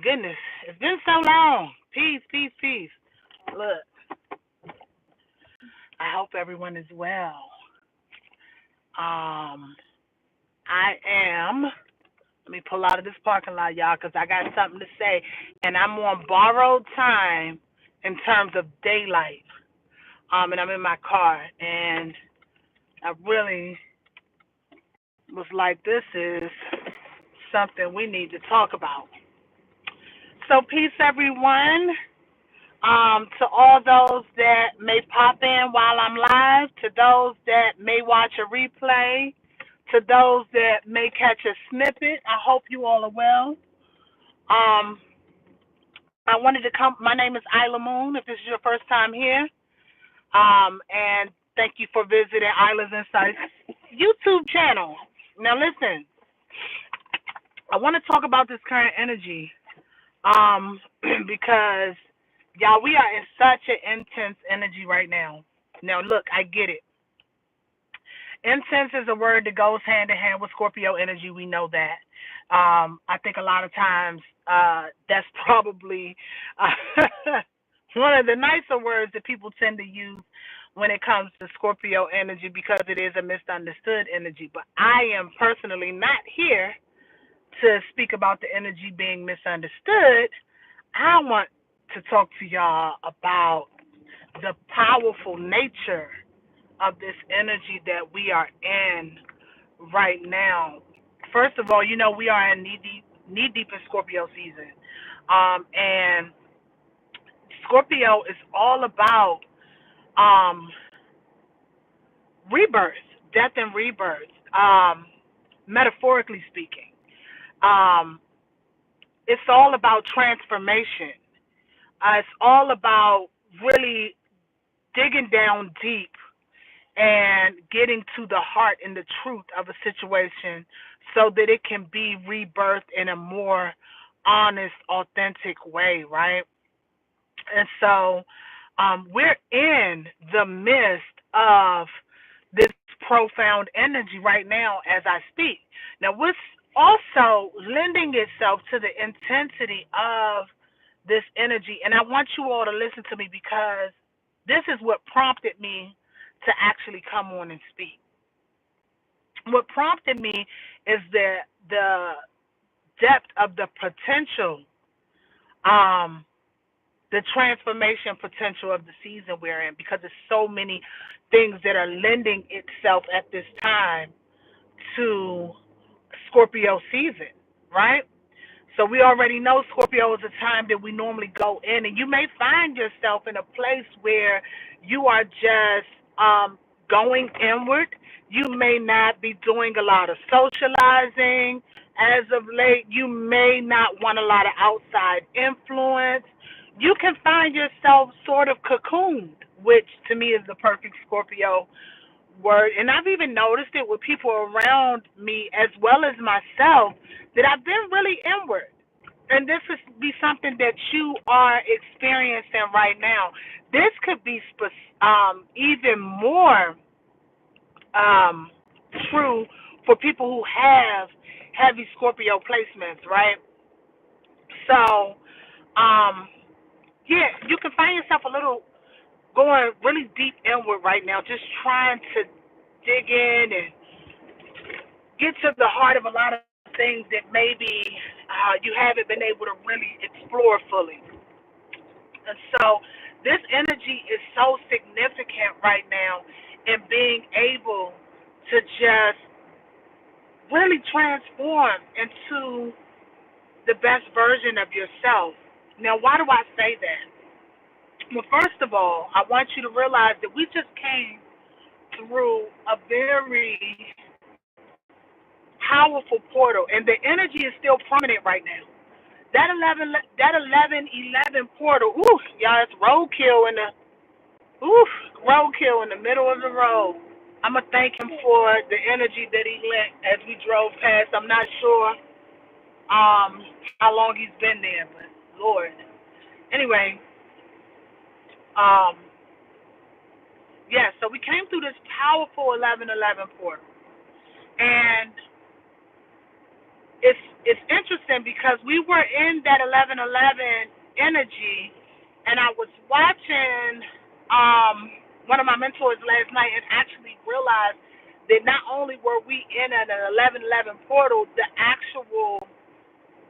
goodness. It's been so long. Peace, peace, peace. Look, I hope everyone is well. I am. Let me pull out of this parking lot, y'all, because I got something to say. And I'm on borrowed time in terms of daylight. And I'm in my car. And I really was like, this is something we need to talk about. So, peace, everyone. To all those that may pop in while I'm live, to those that may watch a replay, to those that may catch a snippet, I hope you all are well. Um, I wanted to come. My name is Iilah Moon. If this is your first time here, and thank you for visiting Iilah's Insights YouTube channel. Now, listen, I want to talk about this current energy, because y'all, we are in such an intense energy right now. Now, look, I get it. Intense is a word that goes hand in hand with Scorpio energy. We know that. I think a lot of times that's probably one of the nicer words that people tend to use when it comes to Scorpio energy because it is a misunderstood energy. But I am personally not here to speak about the energy being misunderstood. I want to talk to y'all about the powerful nature of this energy that we are in right now. First of all, you know we are in knee deep in Scorpio season, and Scorpio is all about um, rebirth, death and rebirth. Metaphorically speaking, um, it's all about transformation. It's all about really digging down deep and getting to the heart and the truth of a situation so that it can be rebirthed in a more honest, authentic way, right? And so we're in the midst of this profound energy right now as I speak. Now, what's also lending itself to the intensity of this energy, and I want you all to listen to me because this is what prompted me to actually come on and speak. What prompted me is the depth of the potential, um, the transformation potential of the season we're in, because there's so many things that are lending itself at this time to Scorpio season, right? So we already know Scorpio is a time that we normally go in, and you may find yourself in a place where you are just going inward. You may not be doing a lot of socializing as of late. You may not want a lot of outside influence. You can find yourself sort of cocooned, which to me is the perfect Scorpio word. And I've even noticed it with people around me as well as myself that I've been really inward. And this would be something that you are experiencing right now. This could be even more um, true for people who have heavy Scorpio placements, right? So, um, yeah, you can find yourself a little going really deep inward right now, just trying to dig in and get to the heart of a lot of things that maybe you haven't been able to really explore fully. And so this energy is so significant right now in being able to just really transform into the best version of yourself. Now, why do I say that? Well, first of all, I want you to realize that we just came through a very powerful portal, and the energy is still prominent right now. That 11 portal, ooh, y'all, it's roadkill roadkill in the middle of the road. I'm gonna thank him for the energy that he lent as we drove past. I'm not sure how long he's been there, but Lord. Anyway, um, yeah. So we came through this powerful 11:11 portal, and it's interesting because we were in that 11:11 energy, and I was watching one of my mentors last night and actually realized that not only were we in an 11:11 portal, the actual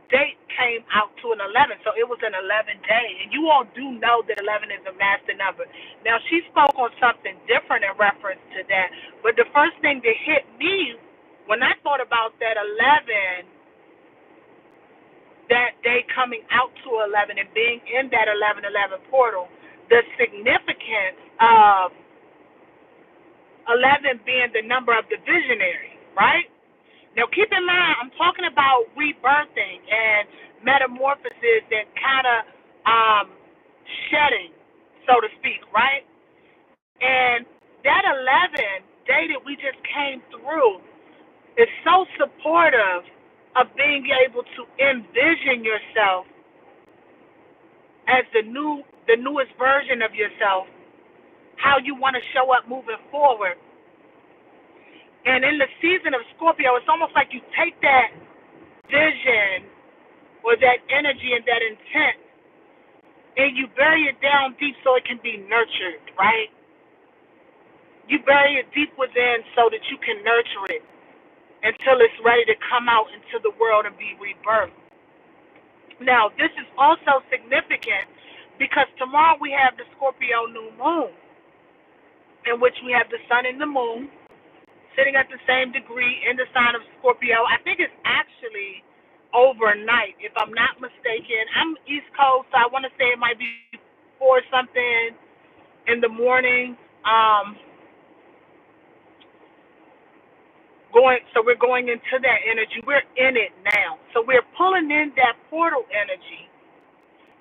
date came out to an 11, so it was an 11 day. And you all do know that 11 is a master number. Now, she spoke on something different in reference to that, but the first thing that hit me when I thought about that 11, that day coming out to 11 and being in that 11:11 portal, the significance of 11 being the number of the visionary, right? Now, keep in mind, I'm talking about rebirthing and metamorphosis and kind of shedding, so to speak, right? And that 11 day that we just came through is so supportive of being able to envision yourself as the newest version of yourself, how you want to show up moving forward. And in the season of Scorpio, it's almost like you take that vision or that energy and that intent and you bury it down deep so it can be nurtured, right? You bury it deep within so that you can nurture it until it's ready to come out into the world and be rebirthed. Now, this is also significant because tomorrow we have the Scorpio New Moon, in which we have the sun and the moon sitting at the same degree in the sign of Scorpio. I think it's actually overnight, if I'm not mistaken. I'm East Coast, so I want to say it might be 4 something in the morning. So we're going into that energy. We're in it now. So we're pulling in that portal energy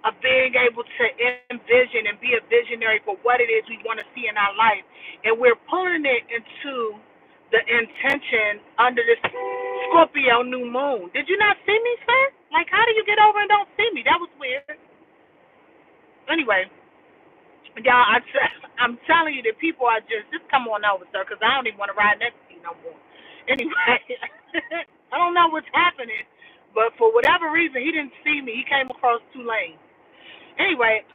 of being able to envision and be a visionary for what it is we want to see in our life. And we're pulling it into the intention under this Scorpio New Moon. Did you not see me, sir? Like, how do you get over and don't see me? That was weird. Anyway, y'all, I'm telling you that people are just come on over, sir, because I don't even want to ride next to you no more. Anyway, I don't know what's happening, but for whatever reason, he didn't see me. He came across 2 lanes. Anyway,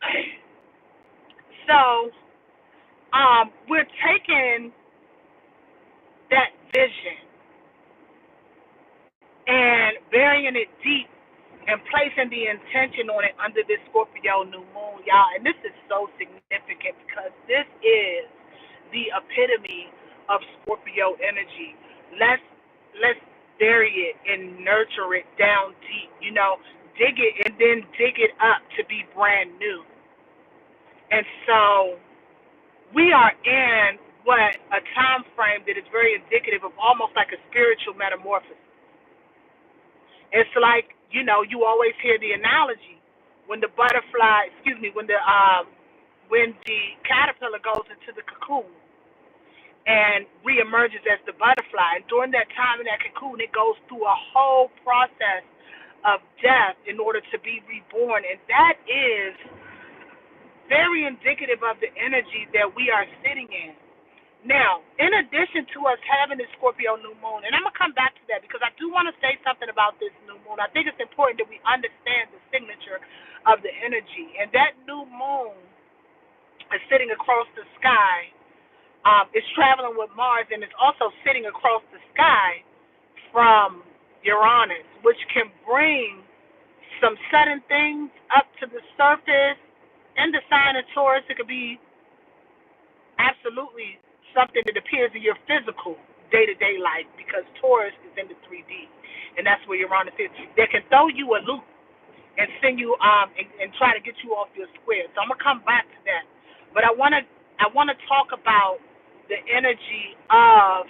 so we're taking that vision and burying it deep and placing the intention on it under this Scorpio New Moon, y'all. And this is so significant because this is the epitome of Scorpio energy. Let's bury it and nurture it down deep, dig it and then dig it up to be brand new. And so we are in a time frame that is very indicative of almost like a spiritual metamorphosis. It's like, you always hear the analogy when the caterpillar goes into the cocoon and reemerges as the butterfly. And during that time in that cocoon, it goes through a whole process of death in order to be reborn. And that is very indicative of the energy that we are sitting in. Now, in addition to us having this Scorpio New Moon, and I'm going to come back to that because I do want to say something about this new moon. I think it's important that we understand the signature of the energy. And that new moon is sitting across the sky. It's traveling with Mars, and it's also sitting across the sky from Uranus, which can bring some sudden things up to the surface. In the sign of Taurus, it could be absolutely something that appears in your physical day-to-day life because Taurus is in the 3D, and that's where Uranus is. That can throw you a loop and send you and try to get you off your square. So I'm gonna come back to that, but I wanna talk about the energy of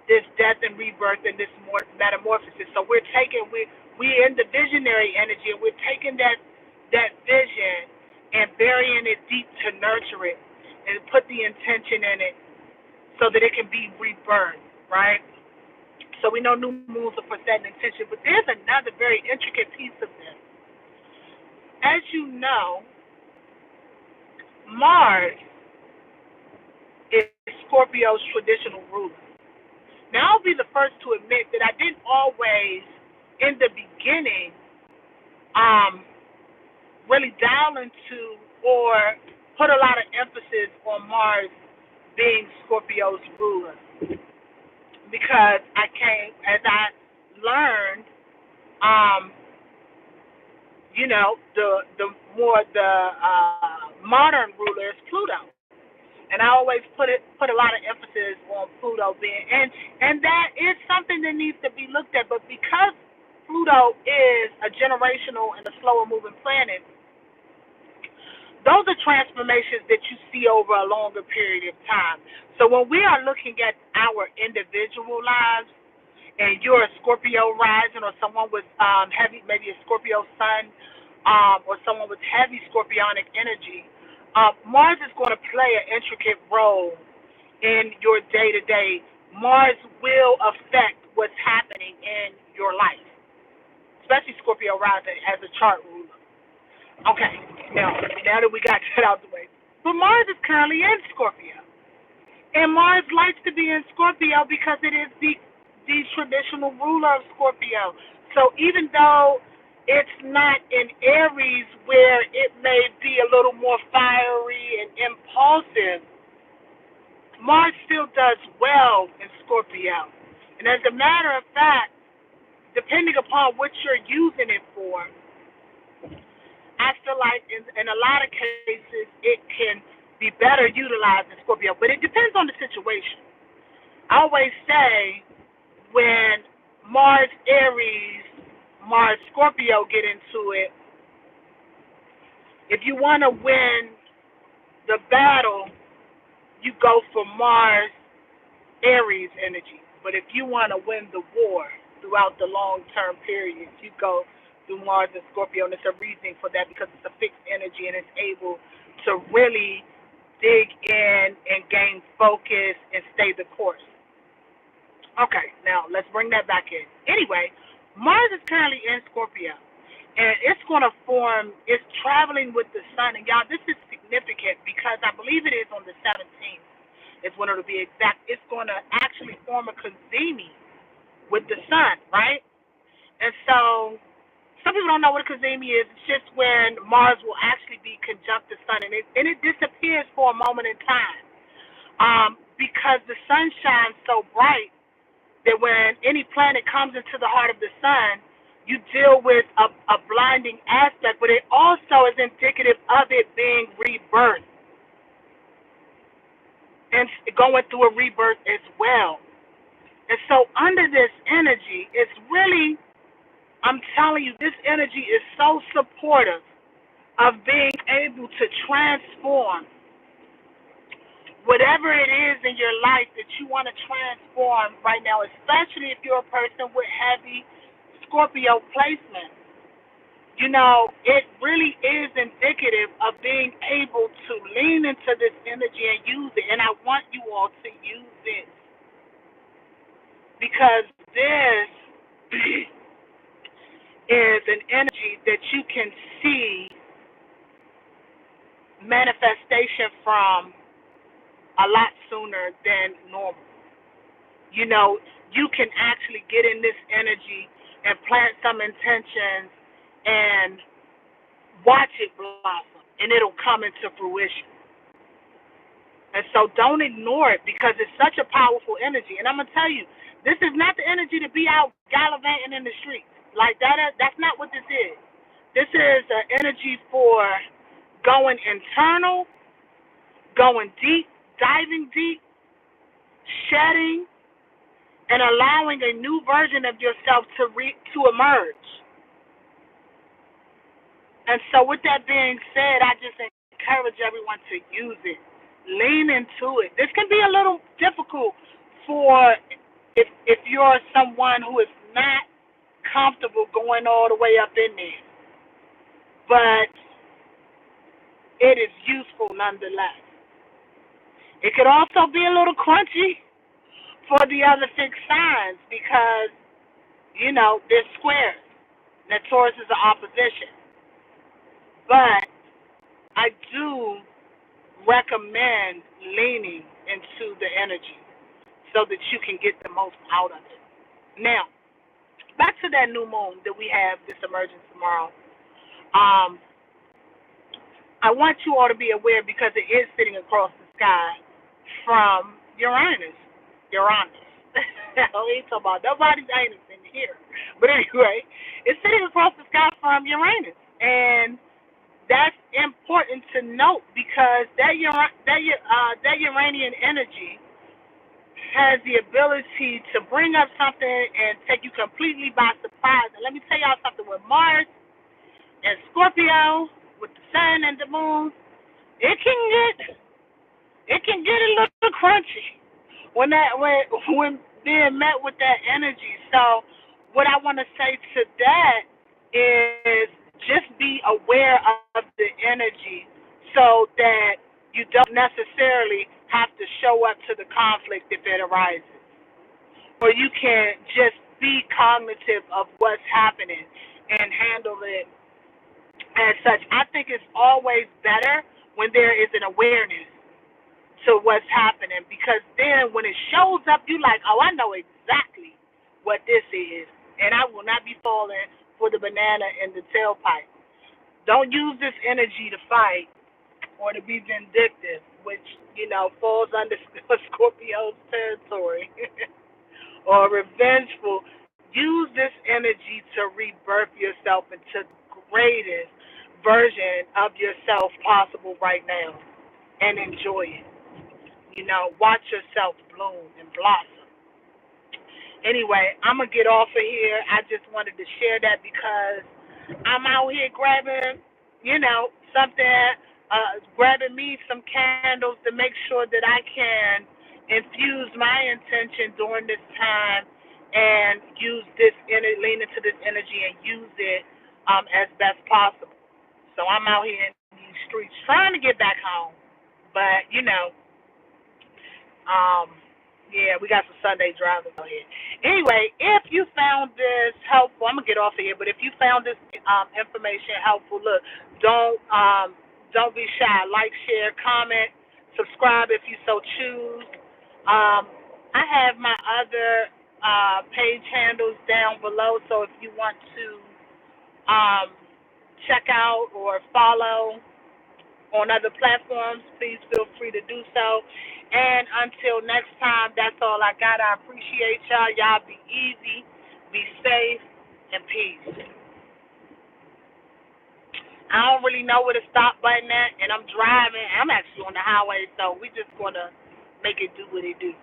this death and rebirth and this metamorphosis. So we're in the visionary energy, and we're taking that vision and burying it deep to nurture it and put the intention in it so that it can be rebirthed, right? So we know new moons are for setting intention, but there's another very intricate piece of this. As you know, Mars is Scorpio's traditional ruler. Now, I'll be the first to admit that I didn't always in the beginning, um, really dial into or put a lot of emphasis on Mars being Scorpio's ruler, because I came as I learned, um, the more the modern ruler is Pluto, and I always put a lot of emphasis on Pluto being, and that is something that needs to be looked at. But because Pluto is a generational and a slower moving planet, those are transformations that you see over a longer period of time. So when we are looking at our individual lives, and you're a Scorpio rising, or someone with heavy, maybe a Scorpio sun, or someone with heavy scorpionic energy, Mars is going to play an intricate role in your day to day. Mars will affect what's happening in your life, especially Scorpio rising as a chart ruler. Okay, now that we got that out the way, but Mars is currently in Scorpio, and Mars likes to be in Scorpio because it is the traditional ruler of Scorpio. So even though it's not in Aries, where it may be a little more fiery and impulsive, Mars still does well in Scorpio. And as a matter of fact, depending upon what you're using it for, I feel like in a lot of cases it can be better utilized in Scorpio, but it depends on the situation. I always say when Mars Aries, Mars Scorpio get into it, if you want to win the battle, you go for Mars Aries energy. But if you want to win the war throughout the long-term period, you go through Mars and Scorpio, and it's a reason for that because it's a fixed energy and it's able to really dig in and gain focus and stay the course. Okay, now let's bring that back in. Anyway, Mars is currently in Scorpio, and it's going to it's traveling with the sun. And y'all, this is significant because I believe it is on the 17th, is when it'll be exact. It's going to actually form a Cazimi with the sun, right? And so some people don't know what a Cazimi is. It's just when Mars will actually be conjunct the sun, and it disappears for a moment in time, because the sun shines so bright that when any planet comes into the heart of the sun, you deal with a blinding aspect, but it also is indicative of it being rebirth and going through a rebirth as well. And so under this energy, it's really, I'm telling you, this energy is so supportive of being able to transform whatever it is in your life that you want to transform right now, especially if you're a person with heavy Scorpio placement. It really is indicative of being able to lean into this energy and use it. And I want you all to use it because this is an energy that you can see manifestation from a lot sooner than normal. You can actually get in this energy and plant some intentions and watch it blossom, and it'll come into fruition. And so don't ignore it because it's such a powerful energy. And I'm going to tell you, this is not the energy to be out gallivanting in the streets. Like that's not what this is. This is an energy for going internal, going deep, diving deep, shedding, and allowing a new version of yourself to emerge. And so with that being said, I just encourage everyone to use it. Lean into it. This can be a little difficult for if you're someone who is not comfortable going all the way up in there. But it is useful nonetheless. It could also be a little crunchy for the other fixed signs because, they're squares. Now Taurus is an opposition. But I do recommend leaning into the energy so that you can get the most out of it. Now, back to that new moon that we have this emergence tomorrow. Um, I want you all to be aware because it is sitting across the sky from Uranus. Uranus. We ain't talking about nobody's anus in here. But anyway, it's sitting across the sky from Uranus. And that's important to note because that Uranian energy has the ability to bring up something and take you completely by surprise. And let me tell y'all something with Mars and Scorpio, with the sun and the moon, it can get a little crunchy when being met with that energy. So what I want to say to that is just be aware of the energy so that you don't necessarily have to show up to the conflict if it arises. Or you can just be cognitive of what's happening and handle it as such. I think it's always better when there is an awareness to what's happening because then when it shows up, you like, oh, I know exactly what this is, and I will not be falling for the banana in the tailpipe. Don't use this energy to fight or to be vindictive, which falls under Scorpio's territory, or revengeful. Use this energy to rebirth yourself into the greatest version of yourself possible right now and enjoy it. Watch yourself bloom and blossom. Anyway, I'm going to get off of here. I just wanted to share that because I'm out here grabbing, something, grabbing me some candles to make sure that I can infuse my intention during this time and use this, lean into this energy and use it as best possible. So I'm out here in these streets trying to get back home. But, yeah, we got some Sunday drivers out here. Anyway, if you found this helpful, I'm gonna get off of here. But if you found this information helpful, look, don't be shy. Like, share, comment, subscribe if you so choose. I have my other page handles down below, so if you want to um, check out or follow on other platforms, please feel free to do so. And until next time, that's all I got. I appreciate y'all. Y'all be easy, be safe, and peace. I don't really know where the stop button at, and I'm driving. I'm actually on the highway, so we just going to make it do what it do.